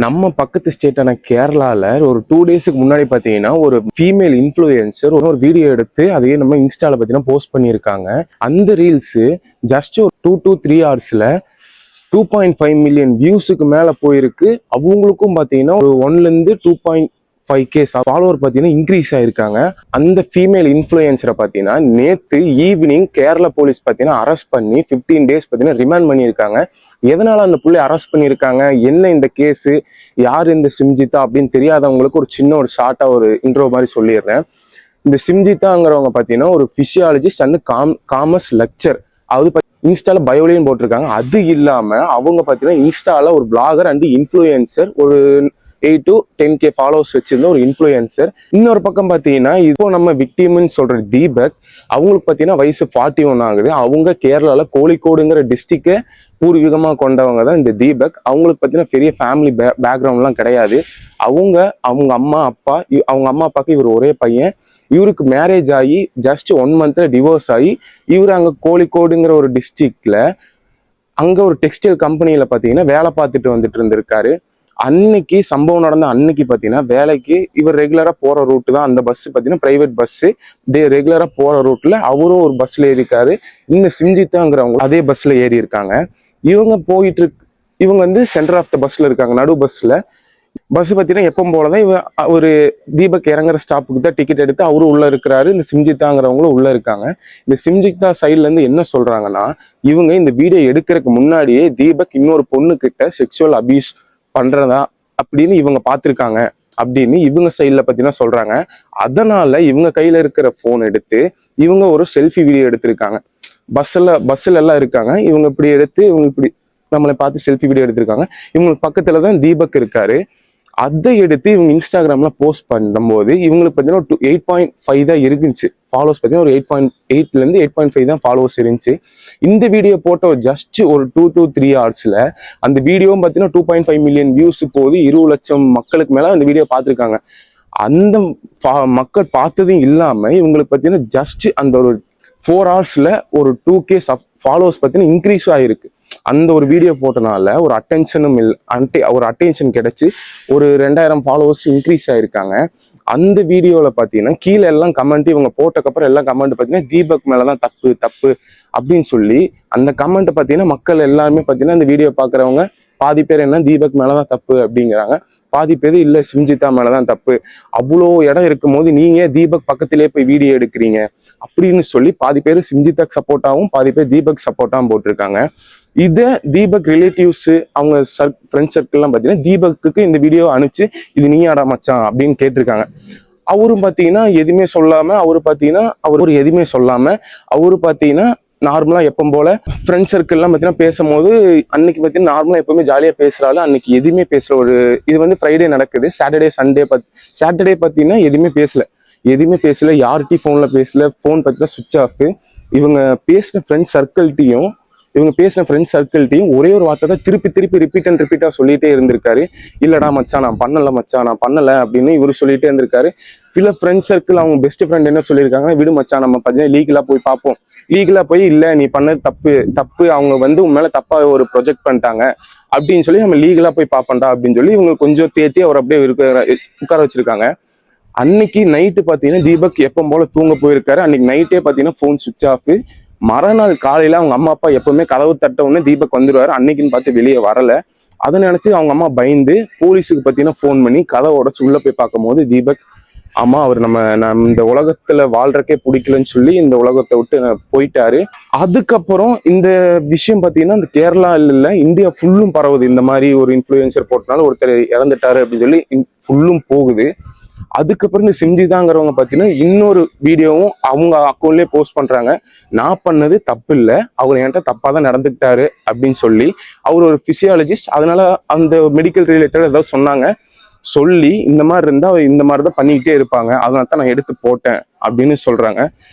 நம்ம பக்கத்து ஸ்டேட்டான கேரளால ஒரு 2 டேஸ்க்கு முன்னாடி பாத்தீங்கன்னா ஒரு ஃபீமேல் இன்ஃப்ளூயன்சர் ஒரு வீடியோ எடுத்து அதையே நம்ம இன்ஸ்டால பாத்தீங்கன்னா போஸ்ட் பண்ணியிருக்காங்க. அந்த ரீல்ஸ் ஜஸ்ட் ஒரு 2 to 3 ஹவர்ஸ்ல 2.5 மில்லியன் வியூஸுக்கு மேல போயிருக்கு. அவங்களுக்கும் பாத்தீங்கன்னா ஒரு 1 to 2.5K ஃபாலோவர் பாத்தீங்கன்னா இன்க்ரீஸ் ஆயிருக்காங்க. அந்த ஃபீமேல் இன்ஃப்ளூயன்சரை பாத்தீங்கன்னா நேத்து ஈவினிங் கேரளா போலீஸ் பாத்தீங்கன்னா அரெஸ்ட் பண்ணி 15 days பாத்தீங்கன்னா ரிமாண்ட் பண்ணியிருக்காங்க. எதனால அந்த புள்ளை அரெஸ்ட் பண்ணியிருக்காங்க, என்ன இந்த கேஸ், யார் இந்த சிம்ஜிதா அப்படின்னு தெரியாதவங்களுக்கு ஒரு சின்ன ஒரு ஷார்ட்டா ஒரு இன்ட்ரோ மாதிரி சொல்லிடுறேன். இந்த சிம்ஜிதாங்கிறவங்க பாத்தீங்கன்னா ஒரு பிசியாலஜிஸ்ட் அண்ட் காமர்ஸ் லெக்சர். அது இன்ஸ்டால பயோலையும் போட்டிருக்காங்க. அது இல்லாம அவங்க பாத்தீங்கன்னா இன்ஸ்டால ஒரு பிளாகர் அண்ட் இன்ஃப்ளூயன்சர், ஒரு 8 to 10K ஃபாலோவர்ஸ் வச்சிருந்த ஒரு இன்ஃப்ளூயன்சர். இன்னொரு பக்கம் பாத்தீங்கன்னா இப்போ நம்ம விக்டிம்னு சொல்ற தீபக், அவங்களுக்கு பாத்தீங்கன்னா வயசு 41 ஆகுது. அவங்க கேரளால கோழிக்கோடுங்கிற டிஸ்ட்ரிக்டை பூர்வீகமா கொண்டவங்க தான் இந்த தீபக். அவங்களுக்கு பாத்தீங்கன்னா பெரிய ஃபேமிலி பேக்ரவுண்ட்லாம் கிடையாது. அவங்க அவங்க அம்மா அப்பா அவங்க அம்மா அப்பாவுக்கு இவர் ஒரே பையன். இவருக்கு மேரேஜ் ஆகி ஜஸ்ட் 1 மந்த்ல டிவோர்ஸ் ஆகி இவர் அங்க கோழிக்கோடுங்கிற ஒரு டிஸ்ட்ரிக்ட்ல அங்க ஒரு டெக்ஸ்டைல் கம்பெனியில பாத்தீங்கன்னா வேலை பார்த்துட்டு வந்துட்டு இருந்திருக்காரு. அன்னைக்கு சம்பவம் நடந்த அன்னைக்கு பாத்தீங்கன்னா வேலைக்கு இவர் ரெகுலரா போற ரூட் தான் அந்த பஸ் பாத்தீங்கன்னா பிரைவேட் பஸ். ரெகுலரா போற ரூட்ல அவரும் ஒரு பஸ்ல ஏறிக்காரு. இந்த சிம்ஜித்தாங்கிறவங்க அதே பஸ்ல ஏறி இருக்காங்க. இவங்க போயிட்டு இருக்கு. இவங்க வந்து சென்டர் ஆஃப் த பஸ்ல இருக்காங்க, நடு பஸ்ல. பஸ் பாத்தீங்கன்னா எப்பவும் போலதான் ஒரு தீபக் இறங்குற ஸ்டாப்புக்கு தான் டிக்கெட் எடுத்து அவரும் உள்ள இருக்கிறாரு. இந்த சிம்ஜித்தாங்கிறவங்களும் உள்ள இருக்காங்க. இந்த சிம்ஜித்தா சைட்ல இருந்து என்ன சொல்றாங்கன்னா, இவங்க இந்த வீடியோ எடுக்கிறதுக்கு முன்னாடியே தீபக் இன்னொரு பொண்ணு கிட்ட செக்ஷுவல் அபியூஸ் பண்றதா அப்படின்னு இவங்க பார்த்திருக்காங்க அப்படின்னு இவங்க சைட்ல பாத்தீங்கன்னா சொல்றாங்க. அதனால இவங்க கையில இருக்கிற போன் எடுத்து இவங்க ஒரு செல்ஃபி வீடியோ எடுத்திருக்காங்க. பஸ்ல எல்லாம் இருக்காங்க. இவங்க இப்படி எடுத்து இவங்க இப்படி நம்மளை பார்த்து செல்ஃபி வீடியோ எடுத்திருக்காங்க. இவங்களுக்கு பக்கத்துலதான் தீபக் இருக்காரு. அதை எடுத்து இவங்க இன்ஸ்டாகிராம்ல போஸ்ட் பண்ணும்போது இவங்களுக்கு பார்த்தீங்கன்னா 8.5 தான் இருந்துச்சு ஃபாலோவர்ஸ். பார்த்தீங்கன்னா ஒரு 8.8 8.5 தான் ஃபாலோவர்ஸ் இருந்துச்சு. இந்த வீடியோ போட்ட ஜஸ்ட் ஒரு 2 to 3 ஹவர்ஸ்ல அந்த வீடியோவும் பார்த்தீங்கன்னா 2.5 மில்லியன் வியூஸ் போகுது. 20 லட்சம் மக்களுக்கு மேல அந்த வீடியோ பார்த்துருக்காங்க. அந்த மக்கள் பார்த்ததும் இல்லாம இவங்களுக்கு பார்த்தீங்கன்னா ஜஸ்ட் அந்த ஒரு 4 ஹவர்ஸ்ல ஒரு 2K ஃபாலோவர்ஸ் பார்த்தீங்கன்னா இன்க்ரீஸ் ஆயிருக்கு. அந்த ஒரு வீடியோ போட்டனால ஒரு அட்டென்ஷன் கிடைச்சு ஒரு 2000 ஃபாலோவர்ஸ் இன்க்ரீஸ் ஆயிருக்காங்க. அந்த வீடியோல பாத்தீங்கன்னா கீழே எல்லாம் கமெண்ட், இவங்க போட்டக்கப்புறம் எல்லாம் கமெண்ட் பாத்தீங்கன்னா தீபக் மேலதான் தப்பு தப்பு அப்படின்னு சொல்லி அந்த கமெண்ட் பாத்தீங்கன்னா மக்கள் எல்லாருமே பாத்தீங்கன்னா இந்த வீடியோ பாக்குறவங்க பாதி பேர் என்ன தீபக் மேலதான் தப்பு அப்படிங்கிறாங்க, பாதி பேர் இல்ல சிம்ஜிதா மேலதான் தப்பு, அவ்வளோ இடம் இருக்கும் போது நீங்க தீபக் பக்கத்திலே போய் வீடியோ எடுக்கிறீங்க அப்படின்னு சொல்லி பாதி பேர் சிம்ஜிதாக்கு சப்போர்ட்டாகவும் பாதி பேர் தீபக் சப்போர்ட்டாகவும் போட்டிருக்காங்க. இதை தீபக் ரிலேட்டிவ்ஸ் அவங்க ஃப்ரெண்ட் சர்க்கிள்லாம் பார்த்தீங்கன்னா தீபக்கு இந்த வீடியோ அனுப்பிச்சு இது நீயாடா மச்சான் அப்படின்னு கேட்டிருக்காங்க. அவரும் பார்த்தீங்கன்னா எதுவுமே சொல்லாம அவரு பார்த்தீங்கன்னா நார்மலா எப்பவும் போல ஃப்ரெண்ட் சர்க்கிள்லாம் பார்த்தீங்கன்னா பேசும்போது அன்னைக்கு பார்த்தீங்கன்னா நார்மலா எப்பவுமே ஜாலியா பேசுறாரு. அன்னைக்கு எதுவுமே பேசல. இது வந்து ஃப்ரைடே நடக்குது. சாட்டர்டே பார்த்தீங்கன்னா எதுவுமே பேசல. யார்கிட்டையும் ஃபோன்ல பேசல. ஃபோன் பார்த்தீங்கன்னா சுவிட்ச் ஆஃப். இவங்க பேசின ஃப்ரெண்ட் சர்க்கிள்ட்டையும் ஒரே ஒரு வார்த்தை தான் திருப்பி ரிப்பீட்டா சொல்லிட்டே இருந்திருக்காரு. இல்லடா மச்சான் நான் பண்ணல அப்படின்னு இவரு சொல்லிட்டே இருந்திருக்காரு. சில ஃப்ரெண்ட் சர்க்கிள் அவங்க பெஸ்ட் ஃப்ரெண்ட் என்ன சொல்லியிருக்காங்க, விடு மச்சான் நம்ம பார்த்தீங்கன்னா லீகலா போய் பார்ப்போம். லீகலா போய் இல்ல நீ பண்ணது தப்பு அவங்க வந்து உன் மேல தப்பா ஒரு ப்ரொஜெக்ட் பண்ணிட்டாங்க அப்படின்னு சொல்லி நம்ம லீகலா போய் பார்ப்போம்டா அப்படின்னு சொல்லி இவங்க கொஞ்சம் தேத்தி அவர் அப்படியே உட்கார வச்சிருக்காங்க. அன்னைக்கு நைட்டு பாத்தீங்கன்னா தீபக் எப்பவும் போல தூங்க போயிருக்காரு. அன்னைக்கு நைட்டே பாத்தீங்கன்னா போன் சுவிட்ச் ஆஃப். மறுநாள் காலையில அவங்க அம்மா அப்பா எப்பவுமே கதவு தட்ட உடனே தீபக் வந்துருவாரு. அன்னைக்குன்னு பார்த்து வெளியே வரல. அதை நினைச்சு அவங்க அம்மா பயந்து போலீஸுக்கு பாத்தீங்கன்னா போன் பண்ணி கதவை உடச்சு உள்ள போய் பார்க்கும் போது தீபக், ஆமா அவர் நம்ம இந்த உலகத்துல வாழ்றக்கே பிடிக்கலன்னு சொல்லி இந்த உலகத்தை விட்டு போயிட்டாரு. அதுக்கப்புறம் இந்த விஷயம் பாத்தீங்கன்னா இந்த கேரளா இல்ல இந்தியா ஃபுல்லும் பரவுது. இந்த மாதிரி ஒரு இன்ஃப்ளூயன்சர் போட்டனால ஒருத்தர் இறந்துட்டாரு அப்படின்னு சொல்லி ஃபுல்லும் போகுது. அதுக்கப்புறம் இந்த சிம்ஜிதாங்கிறவங்க பாத்தீங்கன்னா இன்னொரு வீடியோவும் அவங்க அக்கௌண்ட்லயே போஸ்ட் பண்றாங்க. நான் பண்ணது தப்பு இல்லை, அவர் என்கிட்ட தப்பா தான் நடந்துக்கிட்டாரு அப்படின்னு சொல்லி அவர் ஒரு பிசியாலஜிஸ்ட், அதனால அந்த மெடிக்கல் ரிலேட்டட் ஏதாவது சொல்லி இந்த மாதிரி இருந்தா அவர் இந்த மாதிரி தான் பண்ணிக்கிட்டே இருப்பாங்க, அதனால தான் நான் எடுத்து போட்டேன் அப்படின்னு சொல்றாங்க.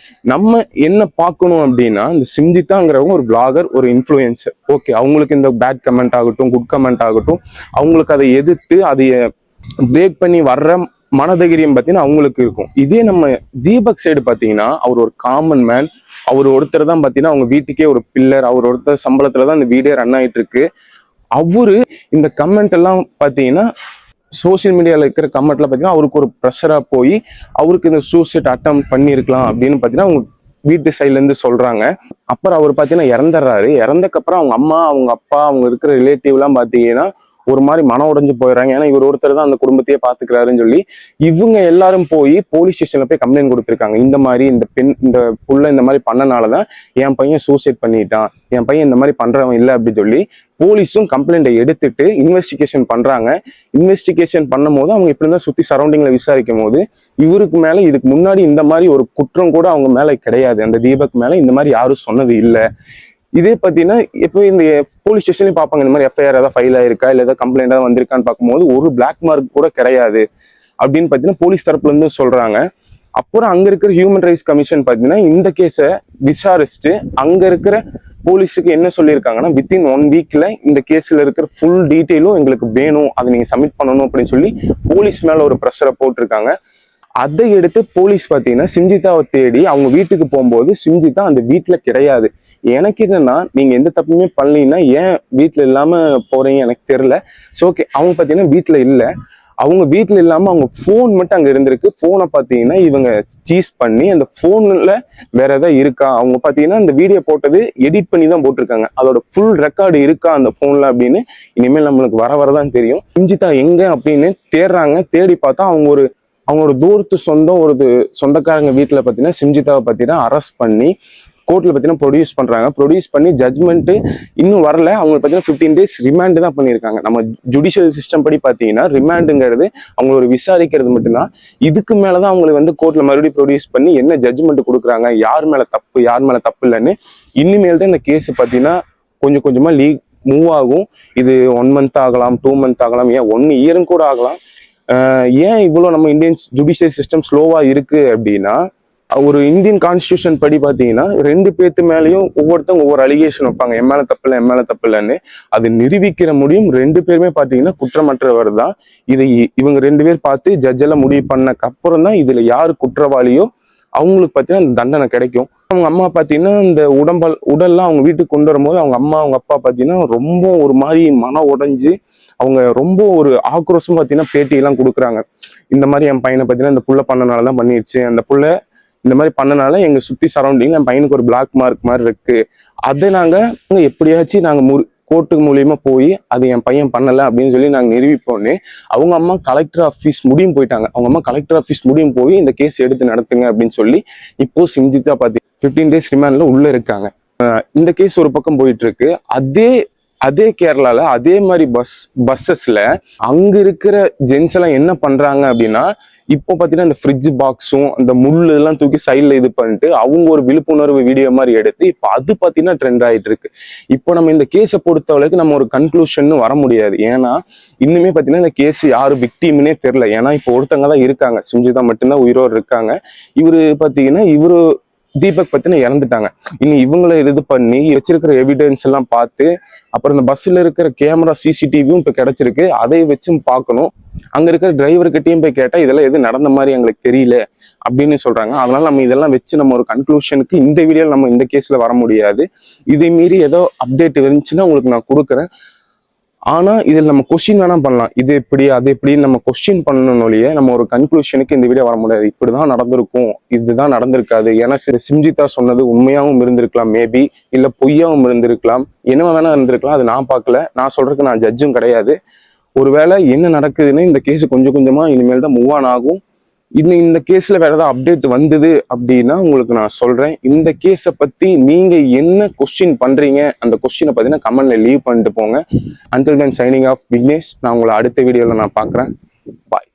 நம்ம என்ன பார்க்கணும் அப்படின்னா இந்த சிம்ஜிதாங்கிறவங்க ஒரு பிளாகர், ஒரு இன்ஃப்ளூயன்சர். ஓகே, அவங்களுக்கு இந்த பேட் கமெண்ட் ஆகட்டும் குட் கமெண்ட் ஆகட்டும் அவங்களுக்கு அதை எதிர்த்து அதை பிரேக் பண்ணி வர்ற மனதைரியம் பார்த்தீங்கன்னா அவங்களுக்கு இருக்கும். இதே நம்ம தீபக் சைடு பார்த்தீங்கன்னா அவர் ஒரு காமன் மேன். அவர் ஒருத்தர் தான் பார்த்தீங்கன்னா அவங்க வீட்டுக்கே ஒரு பில்லர். அவர் ஒருத்தர் சம்பளத்துல தான் இந்த வீடே ரன் ஆயிட்டு இருக்கு. அவரு இந்த கமெண்ட் எல்லாம் பாத்தீங்கன்னா சோசியல் மீடியால இருக்கிற கமெண்ட்ல பாத்தீங்கன்னா அவருக்கு ஒரு ப்ரெஷரா போய் அவருக்கு இந்த சூசைட் அட்டம் பண்ணிருக்கலாம் அப்படின்னு பாத்தீங்கன்னா அவங்க வீட்டு சைட்ல இருந்து சொல்றாங்க. அப்புறம் அவர் பாத்தீங்கன்னா இறந்துடுறாரு. இறந்தக்கப்புறம் அவங்க அம்மா, அவங்க அப்பா, அவங்க இருக்கிற ரிலேட்டிவ் எல்லாம் பாத்தீங்கன்னா ஒரு மாதிரி மன உடைஞ்சு போயிடுறாங்க. ஏன்னா இவர் ஒருத்தர் தான் அந்த குடும்பத்தையே பாத்துக்கிறாருன்னு சொல்லி இவங்க எல்லாரும் போய் போலீஸ் ஸ்டேஷன்ல போய் கம்ப்ளைண்ட் கொடுத்துருக்காங்க. இந்த மாதிரி இந்த புள்ள இந்த மாதிரி பண்ணனாலதான் என் பையன் சூசைட் பண்ணிட்டான், என் பையன் இந்த மாதிரி பண்றவன் இல்லை அப்படின்னு சொல்லி போலீஸும் கம்ப்ளைண்ட்டை எடுத்துட்டு இன்வெஸ்டிகேஷன் பண்றாங்க. இன்வெஸ்டிகேஷன் பண்ணும் போது அவங்க இப்படி தான் சுத்தி சரௌண்டிங்ல விசாரிக்கும் போது இவருக்கு மேல இதுக்கு முன்னாடி இந்த மாதிரி ஒரு குற்றம் கூட அவங்க மேல கிடையாது. அந்த தீபக் மேல இந்த மாதிரி யாரும் சொன்னது இல்லை. இதே பார்த்தீங்கன்னா இப்போ இந்த போலீஸ் ஸ்டேஷன்லயும் பார்ப்பாங்க இந்த மாதிரி எஃப்ஐஆர் ஏதாவது ஃபைல் ஆயிருக்கா இல்லை ஏதாவது கம்ப்ளைண்ட் ஏதாவது வந்திருக்கான்னு பார்க்கும்போது ஒரு பிளாக் மார்க் கூட கிடையாது அப்படின்னு பார்த்தீங்கன்னா போலீஸ் தரப்புல இருந்து சொல்றாங்க. அப்புறம் அங்க இருக்கிற ஹியூமன் ரைட்ஸ் கமிஷன் பார்த்தீங்கன்னா இந்த கேஸை விசாரிச்சுட்டு அங்க இருக்கிற போலீஸுக்கு என்ன சொல்லியிருக்காங்கன்னா வித்தின் 1 வீக்ல இந்த கேஸ்ல இருக்கிற ஃபுல் டீட்டெயிலும் எங்களுக்கு வேணும், அதை நீங்க சப்மிட் பண்ணணும் அப்படின்னு சொல்லி போலீஸ் மேல ஒரு ப்ரெஷரை போட்டிருக்காங்க. அதை எடுத்து போலீஸ் பார்த்தீங்கன்னா சிம்ஜிதாவை தேடி அவங்க வீட்டுக்கு போகும்போது சிம்ஜிதா அந்த வீட்டுல கிடையாது. எனக்கு என்னன்னா நீங்க எந்த தப்புமே பண்ணலீங்கன்னா ஏன் வீட்டுல இல்லாம போறீங்க எனக்கு தெரியல. ஸோ ஓகே, அவங்க பார்த்தீங்கன்னா வீட்டுல இல்லை. அவங்க வீட்டுல இல்லாம அவங்க போன் மட்டும் அங்க இருந்திருக்கு. போனை பாத்தீங்கன்னா இவங்க சீஸ் பண்ணி அந்த போன்ல வேற ஏதாவது இருக்கா, அவங்க பாத்தீங்கன்னா இந்த வீடியோ போட்டது எடிட் பண்ணி தான் போட்டிருக்காங்க, அதோட ஃபுல் ரெக்கார்டு இருக்கா அந்த போன்ல அப்படின்னு இனிமேல் நம்மளுக்கு வர வரதான் தெரியும். சிஞ்சிதா எங்க அப்படின்னு தேடுறாங்க. தேடி பார்த்தா அவங்களோட தூரத்து சொந்தம் ஒரு சொந்தக்காரங்க வீட்டுல பாத்தீங்கன்னா சிம்ஜிதாவை பாத்தீங்கன்னா அரெஸ்ட் பண்ணி கோர்ட்ல பாத்தீங்கன்னா ப்ரொடியூஸ் பண்ணி ஜட்மெண்ட் இன்னும் வரல. அவங்க பாத்தீங்கன்னா 15 days ரிமாண்ட் தான் பண்ணியிருக்காங்க. நம்ம ஜுடிஷியல் சிஸ்டம் படி பாத்தீங்கன்னா ரிமாண்டுங்கிறது அவங்க ஒரு விசாரிக்கிறது மட்டும்தான். இதுக்கு மேலதான் அவங்களுக்கு வந்து கோர்ட்ல மறுபடியும் ப்ரொடியூஸ் பண்ணி என்ன ஜட்மெண்ட் கொடுக்குறாங்க, யார் மேல தப்பு இல்லைன்னு இனிமேல் தான் இந்த கேஸ் பாத்தீங்கன்னா கொஞ்சம் கொஞ்சமா மூவ் ஆகும். இது 1 month ஆகலாம், 2 month ஆகலாம், ஏன் 1 year கூட ஆகலாம். ஏன் இவ்வளவு நம்ம இந்தியன் ஜுடிஷியல் சிஸ்டம் ஸ்லோவா இருக்கு அப்படின்னா ஒரு இந்தியன் கான்ஸ்டியூஷன் படி பாத்தீங்கன்னா 2 பேத்து மேலேயும் ஒவ்வொருத்தவங்க ஒவ்வொரு அலிகேஷன் வைப்பாங்க, என் மேல தப்பு இல்லைன்னு. அது நிரூபிக்கிற முடியும் 2 பேருமே பாத்தீங்கன்னா குற்றமற்றவர் தான். இதை இவங்க 2 பேர் பார்த்து ஜட்ஜ் எல்லாம் முடிவு பண்ணக்கு அப்புறம் தான் இதுல யாரு குற்றவாளியோ அவங்களுக்கு பாத்தீங்கன்னா அந்த தண்டனை கிடைக்கும். அவங்க அம்மா பாத்தீங்கன்னா இந்த உடல்லாம் அவங்க வீட்டுக்கு கொண்டு வரும்போது அவங்க அம்மா அவங்க அப்பா பாத்தீங்கன்னா ரொம்ப ஒரு மாதிரி மன உடைஞ்சு அவங்க ரொம்ப ஒரு ஆக்ரோஷம் பாத்தீங்கன்னா பேட்டி எல்லாம் கொடுக்குறாங்க. இந்த மாதிரி என் பையனை பாத்தீங்கன்னா இந்த புள்ள பண்ணனாலதான் பண்ணிடுச்சு, அந்த புள்ள இந்த மாதிரி பண்ணனால எங்க சுத்தி சரௌண்டிங் என் பையனுக்கு ஒரு பிளாக் மார்க் மாதிரி இருக்கு, அதை நாங்க எப்படியாச்சும் நாங்க கோர்ட்டு மூலியமா போய் அது என் பையன் பண்ணல அப்படின்னு சொல்லி நாங்க நிரூபிப்போன்னு அவங்க அம்மா கலெக்டர் ஆஃபீஸ் முடியும் போயிட்டாங்க. அவங்க அம்மா கலெக்டர் ஆஃபீஸ் முடியும் போய் இந்த கேஸ் எடுத்து நடத்துங்க அப்படின்னு சொல்லி இப்போ சிம்ஜிதா பாத்தி 15 days ரிமாண்ட்ல உள்ள இருக்காங்க. இந்த கேஸ் ஒரு பக்கம் போயிட்டு இருக்கு. அதே கேரளால அதே மாதிரி பஸ்ஸஸ்ல அங்க இருக்கிற ஜென்ஸ் எல்லாம் என்ன பண்றாங்க அப்படின்னா இப்போ பாத்தீங்கன்னா இந்த ஃப்ரிட்ஜ் பாக்ஸும் அந்த முள்ளு எல்லாம் தூக்கி சைட்ல இது பண்ணிட்டு அவங்க ஒரு விழிப்புணர்வு வீடியோ மாதிரி எடுத்து இப்போ அது பாத்தீங்கன்னா ட்ரெண்ட் ஆயிட்டு இருக்கு. இப்போ நம்ம இந்த கேஸை பொறுத்தவரைக்கும் நம்ம ஒரு கன்க்ளூஷன் வர முடியாது. ஏன்னா இன்னுமே பாத்தீங்கன்னா இந்த கேஸ் யாரு விக்டிம்னே தெரியல. ஏன்னா இப்போ ஒருத்தங்க தான் இருக்காங்க, சிம்ஜிதா மட்டும்தான் உயிரோடு இருக்காங்க. இவரு பாத்தீங்கன்னா தீபக் பத்தின இறந்துட்டாங்க. இனி இவங்களை இது பண்ணி வச்சிருக்கிற எவிடன்ஸ் எல்லாம் பார்த்து அப்புறம் இந்த பஸ்ல இருக்கிற கேமரா சிசிடிவியும் இப்ப கிடைச்சிருக்கு, அதை வச்சும் பார்க்கணும். அங்க இருக்கிற டிரைவர்கிட்டையும் போய் கேட்டா இதெல்லாம் எது நடந்த மாதிரி எங்களுக்கு தெரியல அப்படின்னு சொல்றாங்க. அதனால நம்ம இதெல்லாம் வச்சு நம்ம ஒரு கன்க்ளூஷனுக்கு இந்த வீடியோல நம்ம இந்த கேஸ்ல வர முடியாது. இதை மீறி ஏதோ அப்டேட் இருந்துச்சுன்னா உங்களுக்கு நான் கொடுக்குறேன். ஆனா இதில் நம்ம கொஸ்டின் வேணா பண்ணலாம், இது எப்படி அது எப்படின்னு நம்ம கொஸ்டின் பண்ணணும்னொழிய நம்ம ஒரு கன்க்ளூஷனுக்கு இந்த வீடியோ வர முடியாது. இப்படிதான் நடந்திருக்கும், இதுதான் நடந்திருக்காது. ஏன்னா சிம்ஜிதா சொன்னது உண்மையாவும் இருந்திருக்கலாம், மேபி இல்ல பொய்யாவும் இருந்திருக்கலாம், என்ன வேணா இருந்திருக்கலாம். அது நான் பார்க்கல, நான் சொல்றதுக்கு நான் ஜட்ஜும் கிடையாது. ஒருவேளை என்ன நடக்குதுன்னு இந்த கேஸ் கொஞ்சம் கொஞ்சமா இனிமேல் தான் மூவ் ஆன் ஆகும். இன்னும் இந்த கேஸ்ல வேற ஏதாவது அப்டேட் வந்தது அப்படின்னா உங்களுக்கு நான் சொல்றேன். இந்த கேஸை பத்தி நீங்க என்ன கொஸ்டின் பண்றீங்க அந்த கொஸ்டினை பார்த்தீங்கன்னா கமெண்ட்ல லீவ் பண்ணிட்டு போங்க. Until then signing off Vignesh. நான் உங்களை அடுத்த வீடியோல நான் பார்க்குறேன். பாய்.